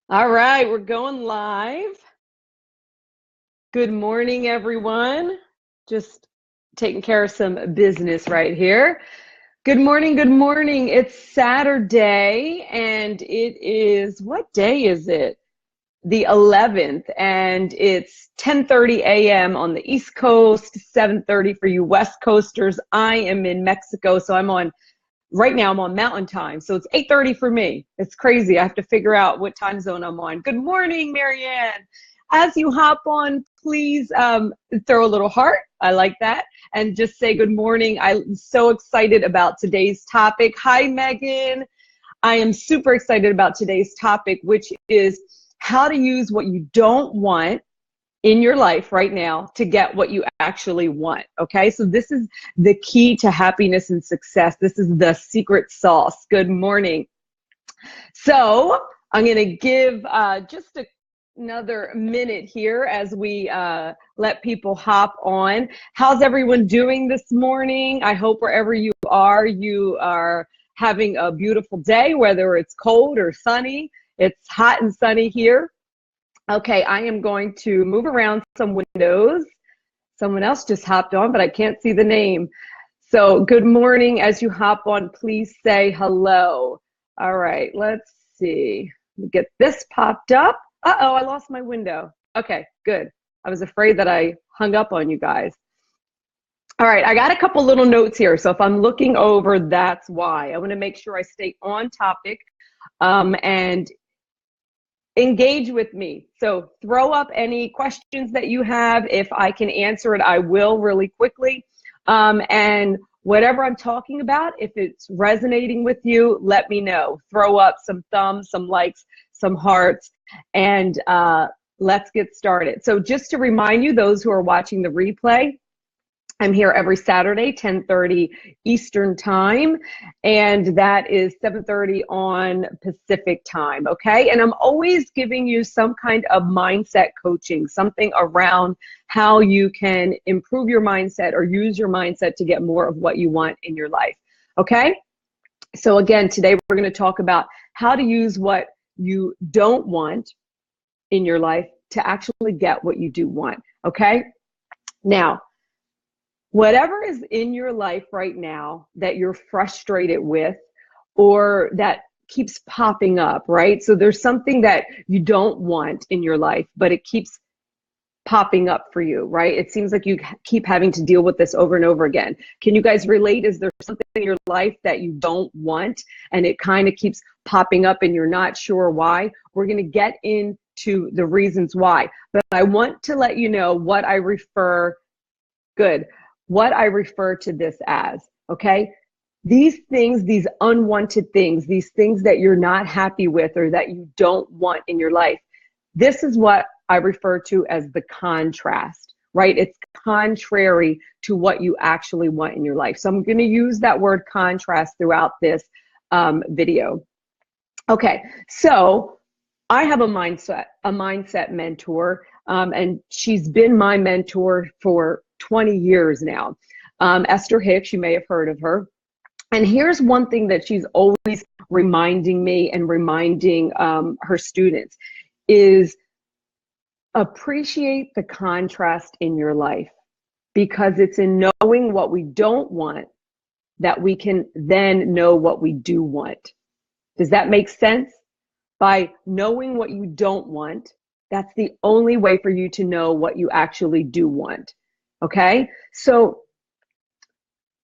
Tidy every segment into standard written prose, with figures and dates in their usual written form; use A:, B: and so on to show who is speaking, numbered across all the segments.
A: All right, we're going live. Good morning, everyone. Just taking care of some business right here. Good morning, good morning. It's Saturday, and it is, what day is it? The 11th, and it's 10:30 a.m. on the East Coast, 7:30 for you West Coasters. I am in Mexico, so right now I'm on Mountain Time, so it's 8:30 for me. It's crazy. I have to figure out what time zone I'm on. Good morning, Marianne. As you hop on, please throw a little heart. I like that. And just say good morning. I'm so excited about today's topic. Hi, Megan. I am super excited about today's topic, which is how to use what you don't want in your life right now to get what you actually want. Okay, so this is the key to happiness and success. This is the secret sauce. Good morning. So I'm going to give just another minute here as we let people hop on. How's everyone doing this morning? I hope wherever you are having a beautiful day, whether it's cold or sunny. It's hot and sunny here. Okay, I am going to move around some windows. Someone else just hopped on, but I can't see the name. So good morning. As you hop on, please say hello. All right, let's see. Let me get this popped up. Uh-oh, I lost my window. Okay, good. I was afraid that I hung up on you guys. All right, I got a couple little notes here. So if I'm looking over, that's why. I want to make sure I stay on topic and engage with me. So throw up any questions that you have. If I can answer it, I will really quickly. And whatever I'm talking about, if it's resonating with you, let me know. Throw up some thumbs, some likes, some hearts, and let's get started. So just to remind you, those who are watching the replay, I'm here every Saturday, 10:30 Eastern Time, and that is 7:30 on Pacific Time, okay? And I'm always giving you some kind of mindset coaching, something around how you can improve your mindset or use your mindset to get more of what you want in your life, okay? So again, today we're going to talk about how to use what you don't want in your life to actually get what you do want, okay? Now, whatever is in your life right now that you're frustrated with or that keeps popping up, right? So there's something that you don't want in your life, but it keeps popping up for you, right? It seems like you keep having to deal with this over and over again. Can you guys relate? Is there something in your life that you don't want and it kind of keeps popping up and you're not sure why? We're going to get into the reasons why, but I want to let you know what I refer to this as, okay? These things, these unwanted things, these things that you're not happy with or that you don't want in your life, this is what I refer to as the contrast, right? It's contrary to what you actually want in your life. So I'm going to use that word contrast throughout this video. Okay, so I have a mindset mentor, and she's been my mentor for 20 years now. Esther Hicks, you may have heard of her. And here's one thing that she's always reminding me and reminding her students is appreciate the contrast in your life, because it's in knowing what we don't want that we can then know what we do want. Does that make sense? By knowing what you don't want, that's the only way for you to know what you actually do want. Okay? So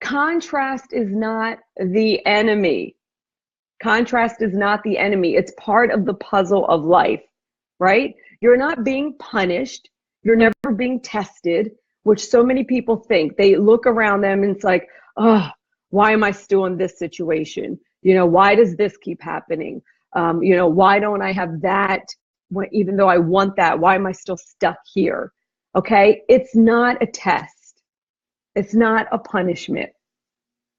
A: contrast is not the enemy. Contrast is not the enemy. It's part of the puzzle of life, right? You're not being punished. You're never being tested, which so many people think. They look around them and it's like, oh, why am I still in this situation? You know, why does this keep happening? You know, why don't I have that? Even though I want that, why am I still stuck here? Okay, it's not a test. It's not a punishment.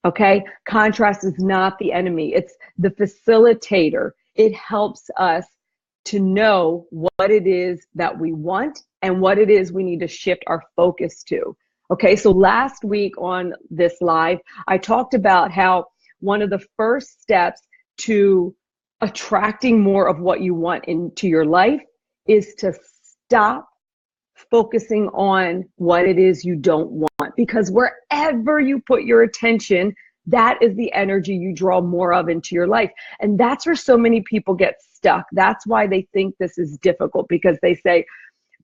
A: Okay, contrast is not the enemy. It's the facilitator. It helps us to know what it is that we want and what it is we need to shift our focus to. Okay, so last week on this live, I talked about how one of the first steps to attracting more of what you want into your life is to stop focusing on what it is you don't want, because wherever you put your attention, that is the energy you draw more of into your life. And that's where so many people get stuck. That's why they think this is difficult, because they say,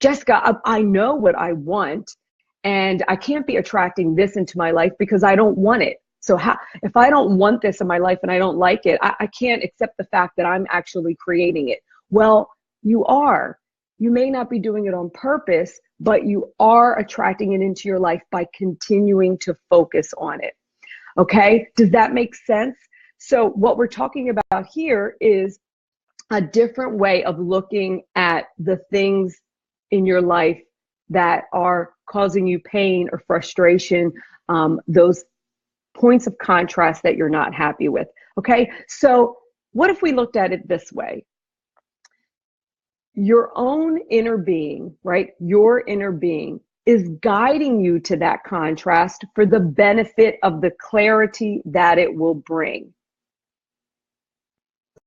A: Jessica, I know what I want, and I can't be attracting this into my life because I don't want it. So if I don't want this in my life and I don't like it, I can't accept the fact that I'm actually creating it. Well, you are. You may not be doing it on purpose, but you are attracting it into your life by continuing to focus on it. Okay? Does that make sense? So what we're talking about here is a different way of looking at the things in your life that are causing you pain or frustration, those points of contrast that you're not happy with. Okay, so what if we looked at it this way? Your own inner being, right? Your inner being is guiding you to that contrast for the benefit of the clarity that it will bring.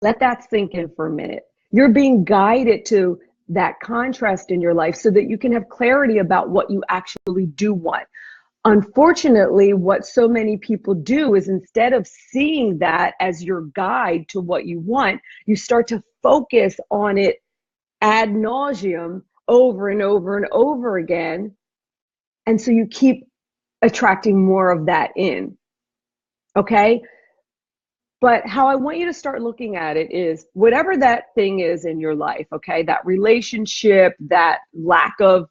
A: Let that sink in for a minute. You're being guided to that contrast in your life so that you can have clarity about what you actually do want. Unfortunately, what so many people do is, instead of seeing that as your guide to what you want, you start to focus on it ad nauseum over and over and over again. And so you keep attracting more of that in. Okay? But how I want you to start looking at it is, whatever that thing is in your life, okay, that relationship, that lack of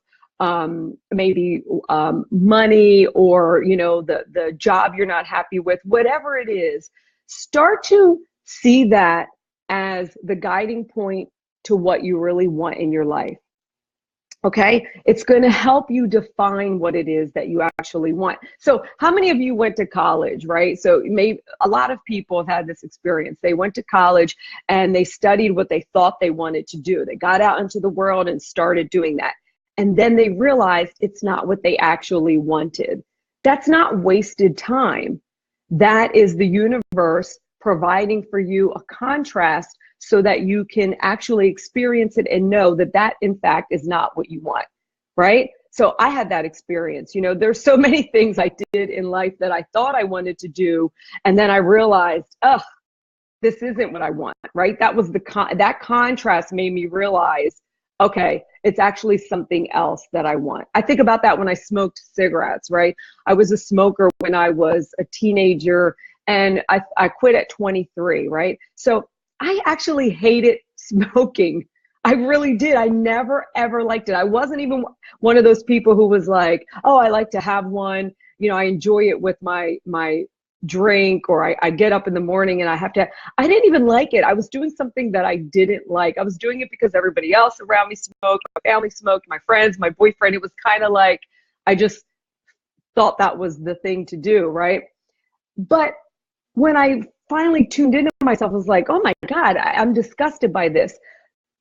A: maybe money, or the job you're not happy with, whatever it is, start to see that as the guiding point to what you really want in your life. Okay, it's going to help you define what it is that you actually want. So how many of you went to college, right? So maybe a lot of people have had this experience. They went to college and they studied what they thought they wanted to do. They got out into the world and started doing that. And then they realized it's not what they actually wanted. That's not wasted time. That is the universe providing for you a contrast so that you can actually experience it and know that that in fact is not what you want, right? So I had that experience. There's so many things I did in life that I thought I wanted to do, and then I realized, this isn't what I want, right? That was that contrast made me realize, okay, it's actually something else that I want. I think about that when I smoked cigarettes, right? I was a smoker when I was a teenager, and I quit at 23, right? So I actually hated smoking. I really did. I never, ever liked it. I wasn't even one of those people who was like, oh, I like to have one. I enjoy it with my drink, or I get up in the morning and I didn't even like it. I was doing something that I didn't like. I was doing it because everybody else around me smoked, my family smoked, my friends, my boyfriend. It was kind of like, I just thought that was the thing to do, right? But when I finally tuned into myself, I was like, oh my God, I'm disgusted by this.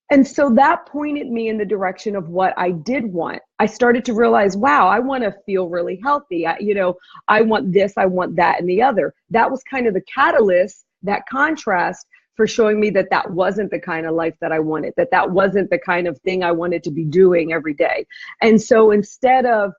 A: And so that pointed me in the direction of what I did want. I started to realize, wow, I want to feel really healthy. I want this, I want that, and the other. That was kind of the catalyst, that contrast, for showing me that that wasn't the kind of life that I wanted, that wasn't the kind of thing I wanted to be doing every day. And so instead of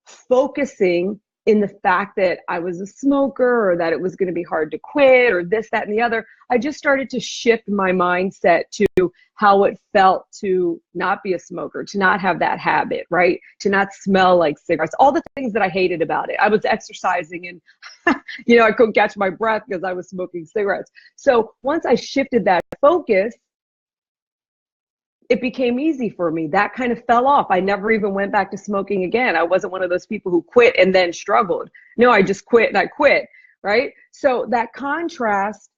A: focusing in the fact that I was a smoker, or that it was going to be hard to quit, or this, that, and the other, I just started to shift my mindset to how it felt to not be a smoker, to not have that habit, right? To not smell like cigarettes, all the things that I hated about it. I was exercising and, I couldn't catch my breath because I was smoking cigarettes. So once I shifted that focus, it became easy for me. That kind of fell off. I never even went back to smoking again. I wasn't one of those people who quit and then struggled. No, I just quit and I quit, right? So that contrast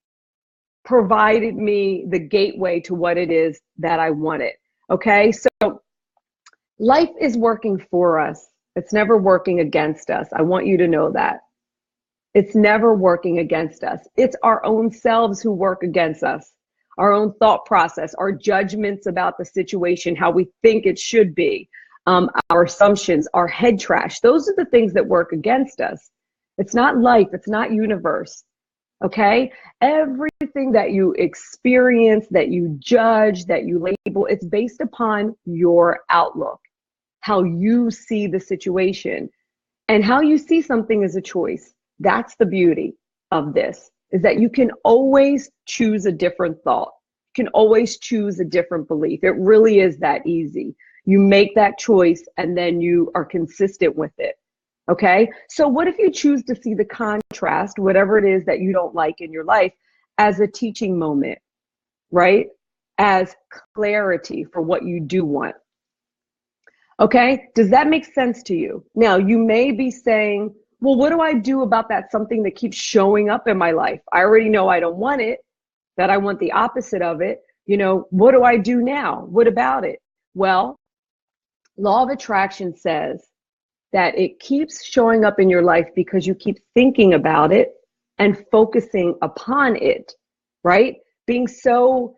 A: provided me the gateway to what it is that I wanted. Okay, so life is working for us. It's never working against us. I want you to know that. It's never working against us. It's our own selves who work against us. Our own thought process, our judgments about the situation, how we think it should be, our assumptions, our head trash. Those are the things that work against us. It's not life. It's not universe. Okay? Everything that you experience, that you judge, that you label, it's based upon your outlook, how you see the situation. And how you see something is a choice. That's the beauty of this, is that you can always choose a different thought. You can always choose a different belief. It really is that easy. You make that choice and then you are consistent with it. Okay? So what if you choose to see the contrast, whatever it is that you don't like in your life, as a teaching moment, right? As clarity for what you do want. Okay, does that make sense to you? Now, you may be saying, well, what do I do about that something that keeps showing up in my life? I already know I don't want it, that I want the opposite of it. What do I do now? What about it? Well, law of attraction says that it keeps showing up in your life because you keep thinking about it and focusing upon it, right? Being so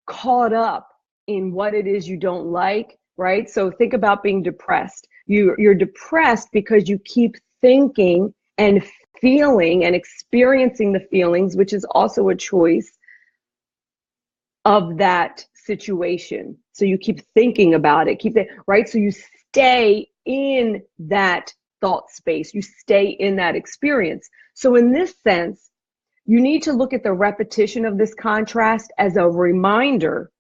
A: caught up in what it is you don't like, right? So think about being depressed. You're depressed because you keep thinking and feeling and experiencing the feelings, which is also a choice of that situation. So you keep thinking about it, right? So you stay in that thought space, you stay in that experience. So in this sense, you need to look at the repetition of this contrast as a reminder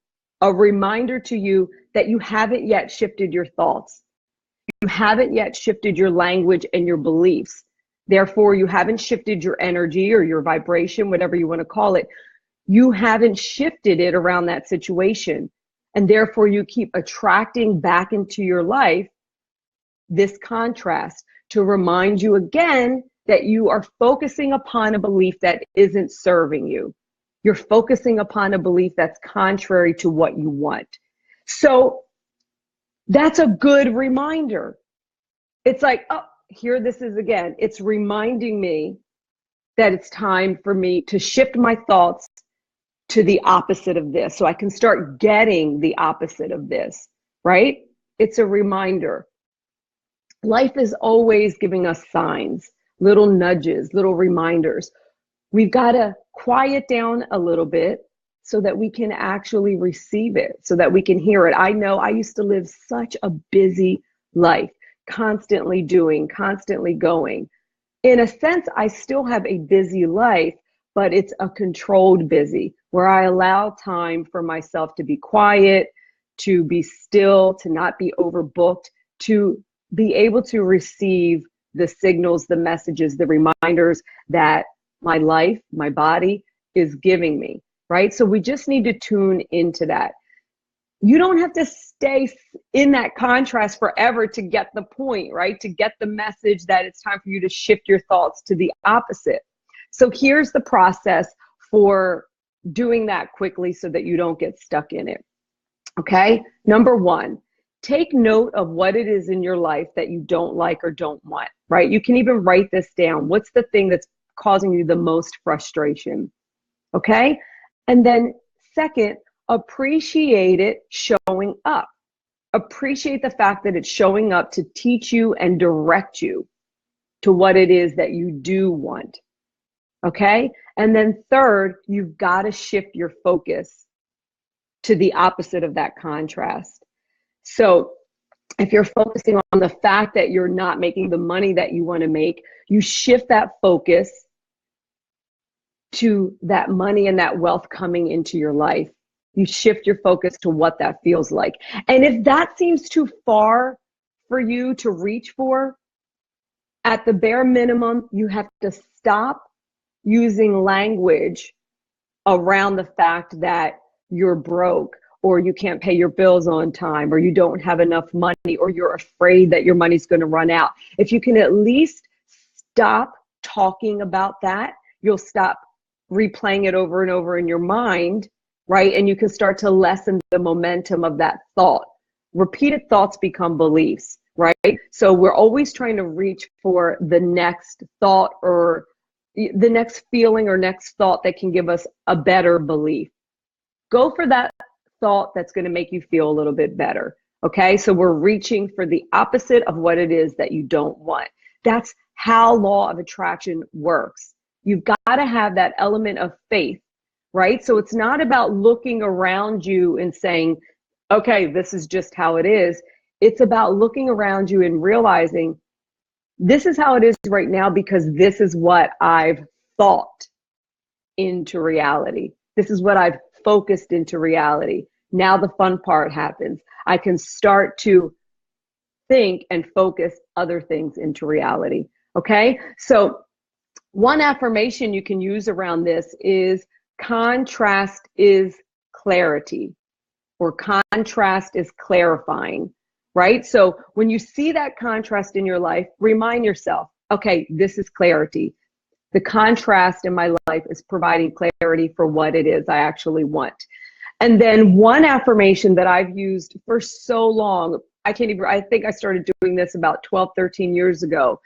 A: to you that you haven't yet shifted your thoughts. You haven't yet shifted your language and your beliefs. Therefore, you haven't shifted your energy or your vibration, whatever you want to call it. You haven't shifted it around that situation. And therefore, you keep attracting back into your life this contrast to remind you again that you are focusing upon a belief that isn't serving you. You're focusing upon a belief that's contrary to what you want. So that's a good reminder. It's like, oh, here this is again. It's reminding me that it's time for me to shift my thoughts to the opposite of this, so I can start getting the opposite of this, right? It's a reminder. Life is always giving us signs, little nudges, little reminders. We've got to quiet down a little bit so that we can actually receive it, so that we can hear it. I know I used to live such a busy life, constantly doing, constantly going. In a sense, I still have a busy life, but it's a controlled busy where I allow time for myself to be quiet, to be still, to not be overbooked, to be able to receive the signals, the messages, the reminders that my life, my body is giving me, right? So we just need to tune into that. You don't have to stay in that contrast forever to get the point, right? To get the message that it's time for you to shift your thoughts to the opposite. So here's the process for doing that quickly so that you don't get stuck in it. Okay? Number one, take note of what it is in your life that you don't like or don't want, right? You can even write this down. What's the thing that's causing you the most frustration? Okay? And then second, appreciate it showing up. Appreciate the fact that it's showing up to teach you and direct you to what it is that you do want. Okay? And then third, you've got to shift your focus to the opposite of that contrast. So if you're focusing on the fact that you're not making the money that you want to make, you shift that focus to that money and that wealth coming into your life. You shift your focus to what that feels like. And if that seems too far for you to reach for, at the bare minimum, you have to stop using language around the fact that you're broke, or you can't pay your bills on time, or you don't have enough money, or you're afraid that your money's going to run out. If you can at least stop talking about that, you'll stop replaying it over and over in your mind, right? And you can start to lessen the momentum of that thought. Repeated thoughts become beliefs, right? So we're always trying to reach for the next thought or the next feeling or next thought that can give us a better belief. Go for that thought that's going to make you feel a little bit better. Okay, so we're reaching for the opposite of what it is that you don't want. That's how law of attraction works. You've got to have that element of faith, right? So it's not about looking around you and saying, okay, this is just how it is. It's about looking around you and realizing this is how it is right now because this is what I've thought into reality. This is what I've focused into reality. Now the fun part happens. I can start to think and focus other things into reality. Okay? So one affirmation you can use around this is contrast is clarity, or contrast is clarifying, right? So when you see that contrast in your life, remind yourself, okay, this is clarity. The contrast in my life is providing clarity for what it is I actually want. And then one affirmation that I've used for so long, I think I started doing this about 12, 13 years ago.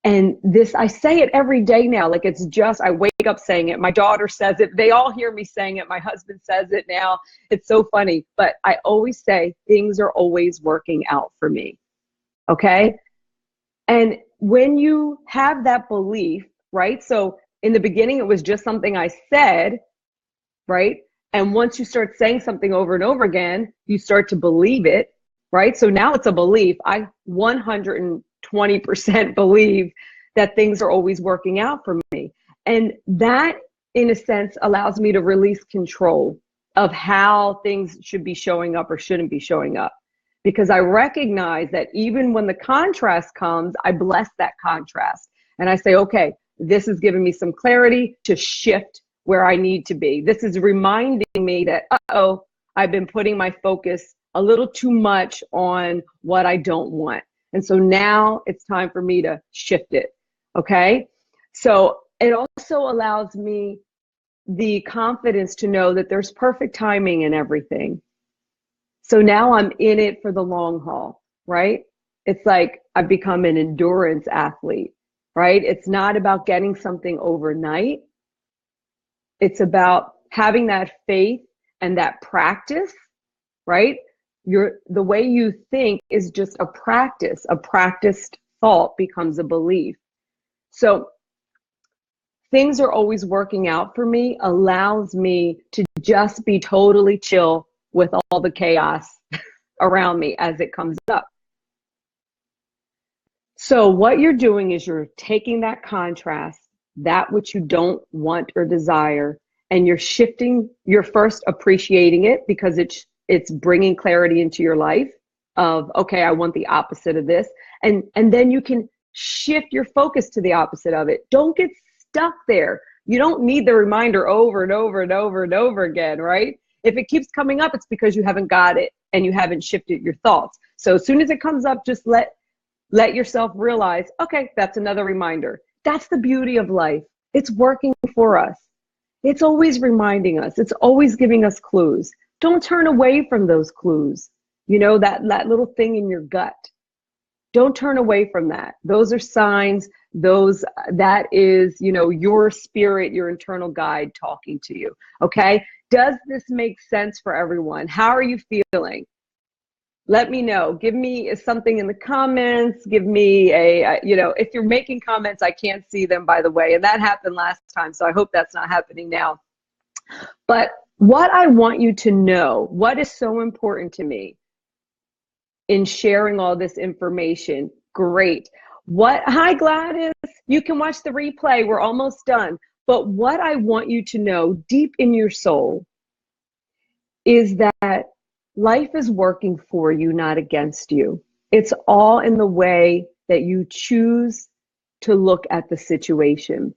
A: And this, I say it every day now. Like it's just, I wake up saying it. My daughter says it. They all hear me saying it. My husband says it now. It's so funny. But I always say, things are always working out for me. Okay? And when you have that belief, right? So in the beginning, it was just something I said, right? And once you start saying something over and over again, you start to believe it, right? So now it's a belief. I 120% believe that things are always working out for me. And that, in a sense, allows me to release control of how things should be showing up or shouldn't be showing up. Because I recognize that even when the contrast comes, I bless that contrast. And I say, okay, this is giving me some clarity to shift where I need to be. This is reminding me that, uh-oh, I've been putting my focus a little too much on what I don't want. And so now it's time for me to shift it, okay? So it also allows me the confidence to know that there's perfect timing in everything. So now I'm in it for the long haul, right? It's like I've become an endurance athlete, right? It's not about getting something overnight. It's about having that faith and that practice, right? The way you think is just a practice. A practiced thought becomes a belief. So things are always working out for me allows me to just be totally chill with all the chaos around me as it comes up. So what you're doing is you're taking that contrast, that which you don't want or desire, and you're shifting, you're first appreciating it because it's bringing clarity into your life of, okay, I want the opposite of this. And then you can shift your focus to the opposite of it. Don't get stuck there. You don't need the reminder over and over and over and over again, right? If it keeps coming up, it's because you haven't got it and you haven't shifted your thoughts. So as soon as it comes up, just let yourself realize, okay, that's another reminder. That's the beauty of life. It's working for us. It's always reminding us. It's always giving us clues. Don't turn away from those clues. You know, that little thing in your gut. Don't turn away from that. Those are signs. That is, you know, your spirit, your internal guide talking to you. Okay? Does this make sense for everyone? How are you feeling? Let me know. Give me something in the comments. Give me if you're making comments, I can't see them, by the way. And that happened last time, so I hope that's not happening now. But what I want you to know, what is so important to me in sharing all this information, great. Hi, Gladys. You can watch the replay. We're almost done. But what I want you to know deep in your soul is that life is working for you, not against you. It's all in the way that you choose to look at the situation.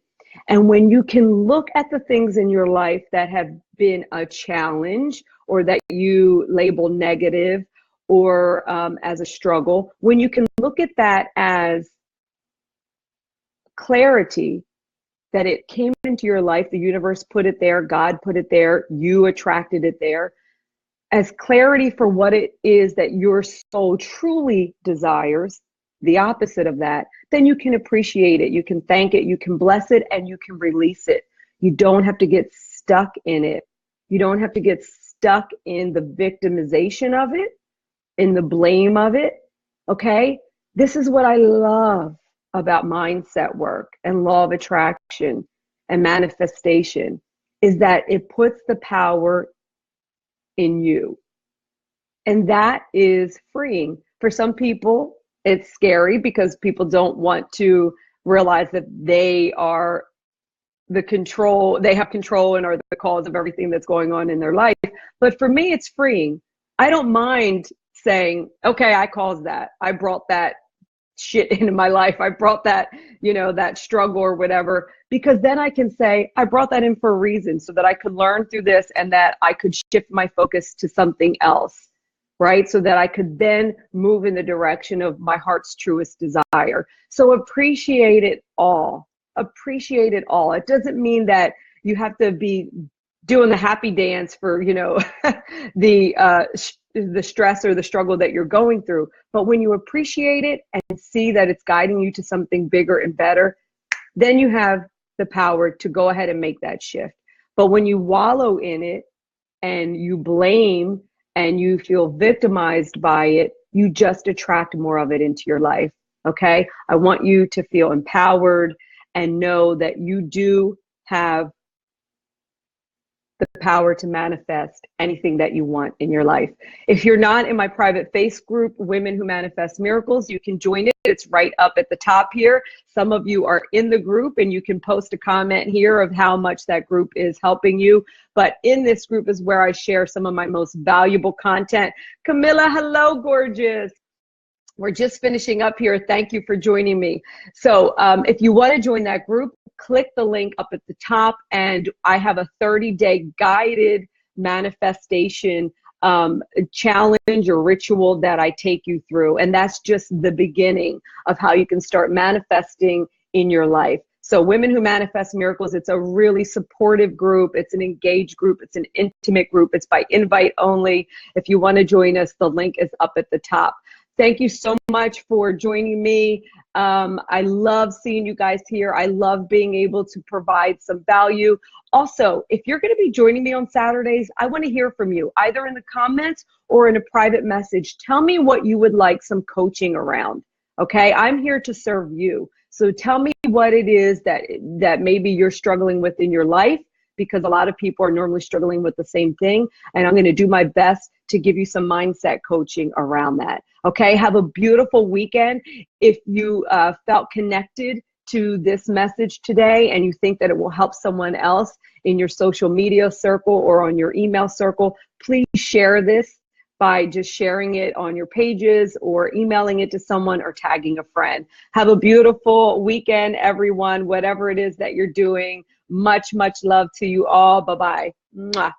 A: And when you can look at the things in your life that have been a challenge or that you label negative or as a struggle, when you can look at that as clarity, that it came into your life, the universe put it there, God put it there, you attracted it there, as clarity for what it is that your soul truly desires, the opposite of that, then you can appreciate it, you can thank it, you can bless it, and you can release it. You don't have to get stuck in it. You don't have to get stuck in the victimization of it, in the blame of it, okay? This is what I love about mindset work and law of attraction. and manifestation is that it puts the power in you. And that is freeing. For some people, it's scary because people don't want to realize that they are they have control and are the cause of everything that's going on in their life. But for me, it's freeing. I don't mind saying, okay, I caused that. I brought that shit into my life. I brought that, that struggle or whatever, because then I can say, I brought that in for a reason so that I could learn through this and that I could shift my focus to something else, right? So that I could then move in the direction of my heart's truest desire. So appreciate it all. Appreciate it all. It doesn't mean that you have to be doing the happy dance for, the stress or the struggle that you're going through. But when you appreciate it and see that it's guiding you to something bigger and better, then you have the power to go ahead and make that shift. But when you wallow in it and you blame and you feel victimized by it, you just attract more of it into your life. Okay? I want you to feel empowered and know that you do have the power to manifest anything that you want in your life. If you're not in my private face group, Women Who Manifest Miracles, you can join it. It's right up at the top here. Some of you are in the group and you can post a comment here of how much that group is helping you. But in this group is where I share some of my most valuable content. Camilla, hello, gorgeous. We're just finishing up here. Thank you for joining me. So if you want to join that group, click the link up at the top, and I have a 30-day guided manifestation challenge or ritual that I take you through. And that's just the beginning of how you can start manifesting in your life. So Women Who Manifest Miracles, it's a really supportive group. It's an engaged group. It's an intimate group. It's by invite only. If you want to join us, the link is up at the top. Thank you so much for joining me. I love seeing you guys here. I love being able to provide some value. Also, if you're going to be joining me on Saturdays, I want to hear from you, either in the comments or in a private message. Tell me what you would like some coaching around. Okay, I'm here to serve you. So tell me what it is that maybe you're struggling with in your life, because a lot of people are normally struggling with the same thing. And I'm going to do my best to give you some mindset coaching around that. Okay, have a beautiful weekend. If you felt connected to this message today and you think that it will help someone else in your social media circle or on your email circle, please share this by just sharing it on your pages or emailing it to someone or tagging a friend. Have a beautiful weekend, everyone, whatever it is that you're doing. Much, much love to you all. Bye-bye. Mwah.